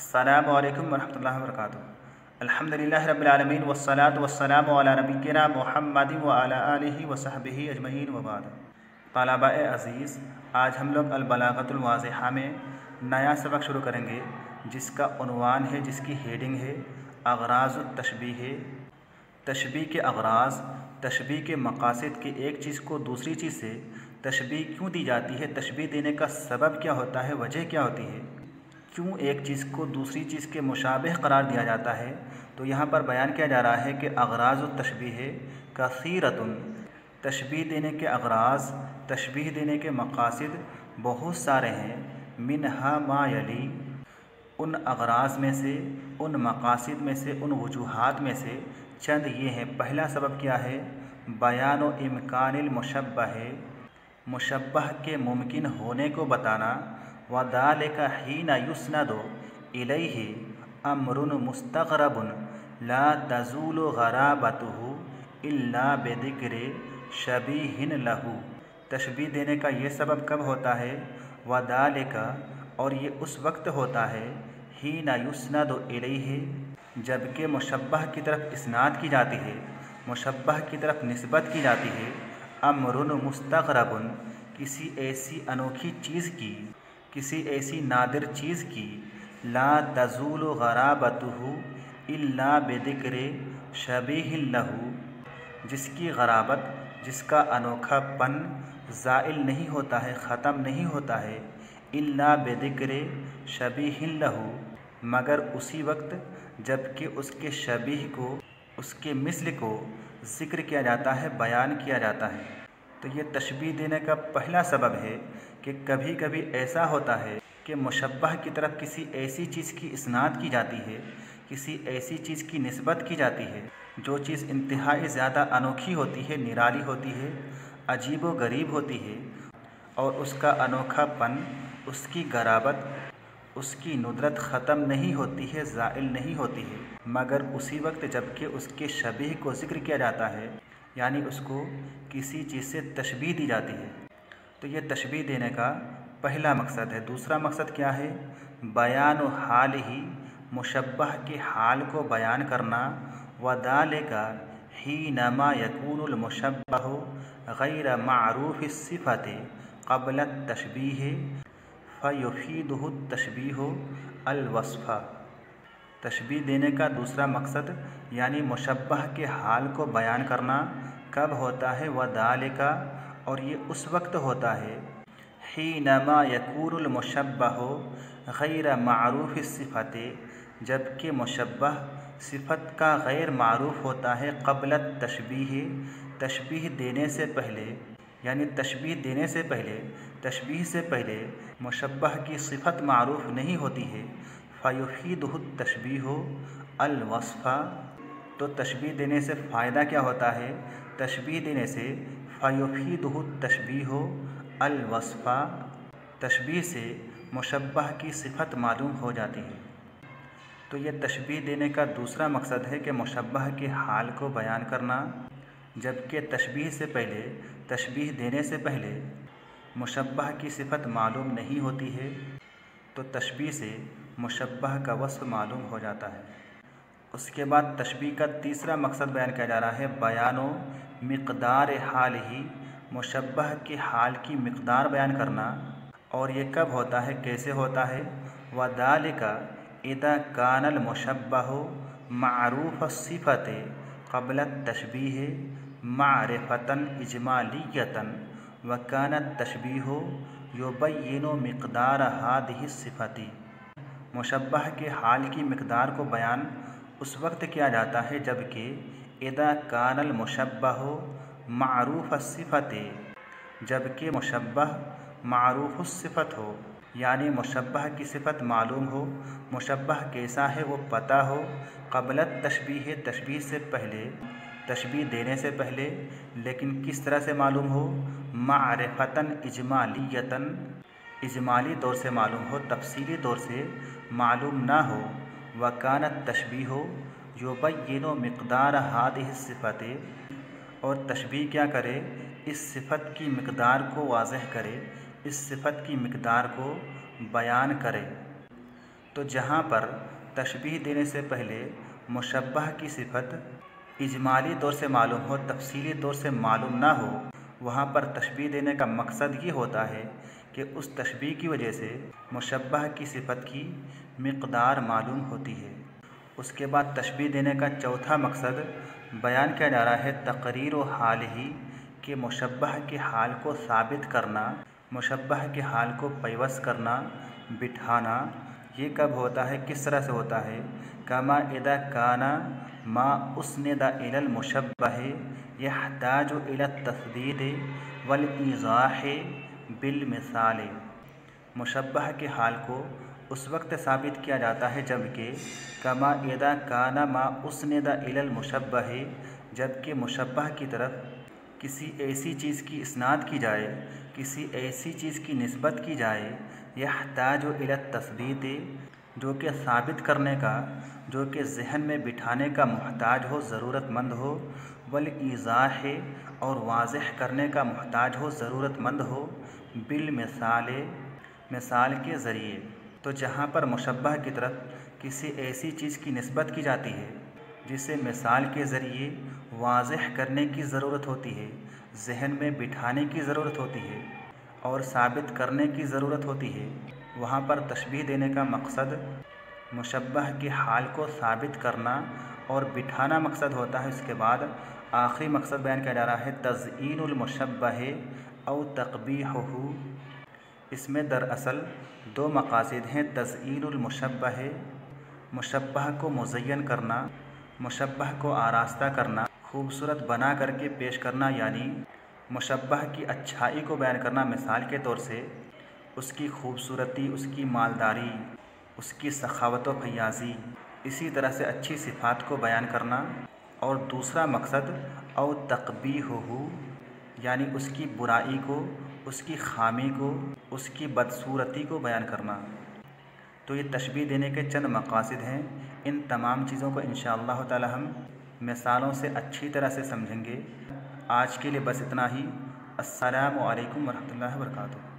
अस्सलामु अलैकुम वरहमतुल्लाहि वबरकातुहू। अल्हम्दुलिल्लाहि रब्बिल आलमीन वस्सलातु वस्सलामु अला नबिय्यिना मुहम्मदिन व अला आलिहि व सहबिहि अजमईन व बाद। तलबा-ए अज़ीज़, आज हम लोग अल-बलागतुल वाज़िहा में नया सबक शुरू करेंगे जिसका उन्वान है, जिसकी हेडिंग है अग़राज़ुत तशबीह। तशबीह के अग़राज़, तशबीह के मक़ासिद कि एक चीज़ को दूसरी चीज़ से तशबीह क्यों दी जाती है, तशबीह देने का सबब क्या होता है, वजह क्या होती है, क्यों एक चीज़ को दूसरी चीज़ के मुशाबिह करार दिया जाता है। तो यहाँ पर बयान किया जा रहा है कि अग़राज़ुत तशबीह कसीरतुन, तशबीह देने के अग़राज़, तशबीह देने के मक़ासिद बहुत सारे हैं। मिनहा मा यली, उन अग़राज़ में से, उन मक़ासिद में से, उन वजूहात में से चंद ये हैं। पहला सबब क्या है, बयान व इम्कानिल मुशब्बह, मुशब्बह के मुमकिन होने को बताना। व दालिका हीना युस्नदु इलैहि अम्रुन मुस्तग़रबुन ला तज़ूलु ग़राबतुहु इल्ला बिज़िक्रि शबीहिन लहू। तशबीह देने का ये सबब कब होता है, व दालिका, और ये उस वक्त होता है, हीना युस्नदु इलैहि, जबकि मुशब्बह की तरफ इस्नाद की जाती है, मुशब्बह की तरफ निस्बत की जाती है। अम्रुन मुस्तग़रबुन, किसी ऐसी अनोखी चीज़ की, किसी ऐसी नादिर चीज़ की। ला तज़ूलु ग़राबतुहु इल्ला बिज़िक्रि शबीहिन लहू, जिसकी ग़राबत, जिसका अनोखापन ज़ाइल नहीं होता है, ख़त्म नहीं होता है। इल्ला बिज़िक्रि शबीहिन लहू, मगर उसी वक्त जबकि उसके शबीह को, उसके मिस्ल को ज़िक्र किया जाता है, बयान किया जाता है। तो ये तशबीह देने का पहला सबब है कि कभी कभी ऐसा होता है कि मुशब्बह की तरफ किसी ऐसी चीज़ की इस्नाद की जाती है, किसी ऐसी चीज़ की निस्बत की जाती है जो चीज़ इंतहाई ज़्यादा अनोखी होती है, निराली होती है, अजीब व गरीब होती है, और उसका अनोखापन, उसकी गराबत, उसकी नुदरत ख़त्म नहीं होती है, ज़ाइल नहीं होती है, मगर उसी वक्त जबकि उसके शबीह को ज़िक्र किया जाता है, यानी उसको किसी चीज़ से तशबीह दी जाती है। तो ये तशबीह देने का पहला मकसद है। दूसरा मकसद क्या है, बयान हाल ही, मुशब्बह के हाल को बयान करना। व दालिका हीनमा यकूनुल मुशब्बहु गैर मारूफ़ सिफ़ति क़ब्ल तशबीह फ़युफ़ीदुहु तशबीह अल वस्फ़ा। तशबीह देने का दूसरा मकसद यानी मुशब्बह के हाल को बयान करना कब होता है, व दालिका, और ये उस वक्त होता है, हीनमा यकूनुल मुशब्बहु गैर मारूफ़ सिफ़ति, जबकि मुशब्बह सिफ़त का गैर मारूफ़ होता है। क़ब्ल तशबीह, तशबीह देने से पहले, यानी तशबीह देने से पहले, तशबीह से पहले मुशब्बह की सिफ़त मारूफ़ नहीं होती है। फ़युफ़ीदुहु तशबीह अल वस्फ़ा, तो तशबीह देने से फ़ायदा क्या होता है, तशबीह देने से फ़युफ़ीदुहु तशबीह अल वस्फ़ा, तशबीह से मुशब्बह की सिफ़त मालूम हो जाती है। तो ये तशबीह देने का दूसरा मकसद है कि मुशब्बह के हाल को बयान करना, जबकि तशबीह से पहले, तशबीह देने से पहले मुशब्बह की सिफ़त मालूम नहीं होती है, तो तशबीह से मुशब्बह का वस्फ़ मालूम हो जाता है। उसके बाद तशबीह का तीसरा मकसद बयान किया जा रहा है, बयानो मिक़दार हाल ही, मुशब्बह के हाल की मिक़दार बयान करना। और ये कब होता है, कैसे होता है, व दालिका इदा कानल मुशब्बहु मारूफ़ सिफ़ति क़ब्ल तशबीह मारिफ़तन इजमालियतन व कानत तशबीह युबय्यिनु मिक़दार हादिहि सिफ़ति। मुशब्बह के हाल की मिक़दार को बयान उस वक्त किया जाता है जबकि इदा कानल मुशब्बहु मारूफ़ सिफ़ति, जबकि मुशब्बह मारूफ़ सिफ़त हो, यानी मुशब्बह की सिफ़त मालूम हो, मुशब्बह कैसा है वो पता हो। क़ब्ल तशबीह, तशबीह से पहले, तशबीह देने से पहले, लेकिन किस तरह से मालूम हो, मारिफ़तन इजमालियतन, इजमाली तौर से मालूम हो, तफसीली तौर से मालूम ना हो। व कानत तशबीह युबय्यिनु मिक़दार हादिहि सिफ़ति, और तशबीह क्या करे, इस सिफ़त की मिक़दार को वाज़ेह करे, इस सिफ़त की मिक़दार को बयान करे। तो जहाँ पर तशबीह देने से पहले मुशब्बह की सिफत इजमाली तौर से मालूम हो, तफसीली तौर से मालूम ना हो, वहाँ पर तशबीह देने का मकसद ये होता है कि उस तशबीह की वजह से मुशब्बह की सिफत की मिक़दार मालूम होती है। उसके बाद तशबीह देने का चौथा मकसद बयान किया जा रहा है तक़रीर व हाल ही, कि मुशब्बह के हाल को साबित करना, मुशब्बह के हाल को पैवस करना, बिठाना। ये कब होता है, किस तरह से होता है? कमा इदा काना मा उसनिदा इलल मुशब्बह यहताजु इला तस्दीद वल इज़ाह बिल मिसाल। मुशब्बह के हाल को उस वक्त साबित किया जाता है जबकि कमा इदा काना मा उसनिदा इलल मुशब्बह, जबकि मुशब्बह की तरफ किसी ऐसी चीज़ की इस्नाद की जाए, किसी ऐसी चीज़ की निस्बत की जाए, यहताजु इला तस्दीद, जो कि साबित करने का, जो कि जहन में बिठाने का मुहताज हो, ज़रूरतमंद हो, वल इज़ाह, और वाज़ह करने का मुहताज हो, ज़रूरतमंद हो, बिल मिसाल, मिसाल के ज़रिए। तो जहाँ पर मुशब्बह की तरफ किसी ऐसी चीज़ की निस्बत की जाती है जिसे मिसाल के ज़रिए वाज़ह करने की ज़रूरत होती है, जहन में बिठाने की ज़रूरत होती है और साबित करने की ज़रूरत होती है, वहाँ पर तशबीह देने का मकसद मुशब्बह के हाल को साबित करना और बिठाना मकसद होता है। उसके बाद आखिरी मकसद बयान किया जा रहा है तज़यीनुल मुशब्बह औ तक़बीहुहु। इसमें दरअसल दो मकासद हैं। तज़यीनुल मुशब्बह, मुशब्बह को मुज़य्यन करना, मुशब्बह को आरास्ता करना, खूबसूरत बना करके पेश करना, यानी मुशब्बह की अच्छाई को बयान करना। मिसाल के तौर से उसकी खूबसूरती, उसकी मालदारी, उसकी सखावत व फयाज़ी, इसी तरह से अच्छी सिफ़ात को बयान करना। और दूसरा मकसद औ तक़बीहुहु, यानी उसकी बुराई को, उसकी खामी को, उसकी बदसूरती को बयान करना। तो ये तशबीह देने के चंद मकासद हैं। इन तमाम चीज़ों को इंशाअल्लाह ताला हम मिसालों से अच्छी तरह से समझेंगे। आज के लिए बस इतना ही। अस्सलामु अलैकुम वरहमतुल्लाहि वबरकातुहू।